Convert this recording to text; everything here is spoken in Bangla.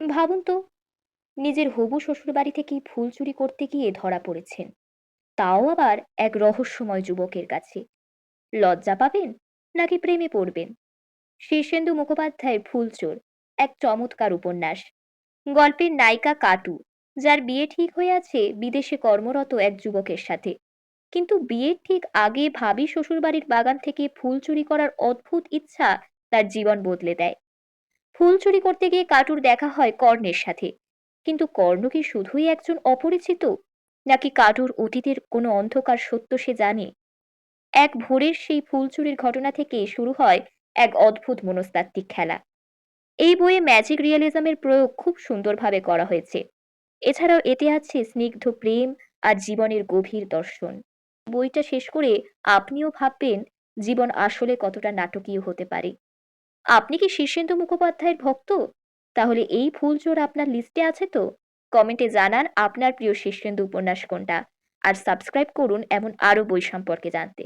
ভাবুন তো, নিজের হবু শ্বশুরবাড়ি থেকেই ফুল চুরি করতে গিয়ে ধরা পড়েছেন, তাও আবার এক রহস্যময় যুবকের কাছে। লজ্জা পাবেন নাকি প্রেমে পড়বেন? শীর্ষেন্দু মুখোপাধ্যায়ের ফুলচোর এক চমৎকার উপন্যাস। গল্পের নায়িকা কাটু, যার বিয়ে ঠিক হয়ে আছে বিদেশে কর্মরত এক যুবকের সাথে। কিন্তু বিয়ের ঠিক আগে ভাবি শ্বশুরবাড়ির বাগান থেকে ফুল চুরি করার অদ্ভুত ইচ্ছা তার জীবন বদলে দেয়। ফুল চুরি করতে গিয়ে কাটুর দেখা হয় কর্ণের সাথে। কিন্তু কর্ণ কি শুধুই একজন অপরিচিত, নাকি কাটুর অতীতের কোনো অন্ধকার সত্য সে জানে? এক ভোরের সেই ফুল চুরির ঘটনা থেকে শুরু হয় এক অদ্ভুত মনস্তাত্ত্বিক খেলা। এই বইয়ে ম্যাজিক রিয়েলিজমের প্রয়োগ খুব সুন্দরভাবে করা হয়েছে। এছাড়াও এতে আছে স্নিগ্ধ প্রেম আর জীবনের গভীর দর্শন। বইটা শেষ করে আপনিও ভাববেন জীবন আসলে কতটা নাটকীয় হতে পারে। আপনি কি শীর্ষেন্দু মুখোপাধ্যায়ের ভক্ত? তাহলে এই ফুলচোর আপনার লিস্টে আছে তো? কমেন্টে জানান আপনার প্রিয় শীর্ষেন্দু উপন্যাস কোনটা। আর সাবস্ক্রাইব করুন এমন আরো বই সম্পর্কে জানতে।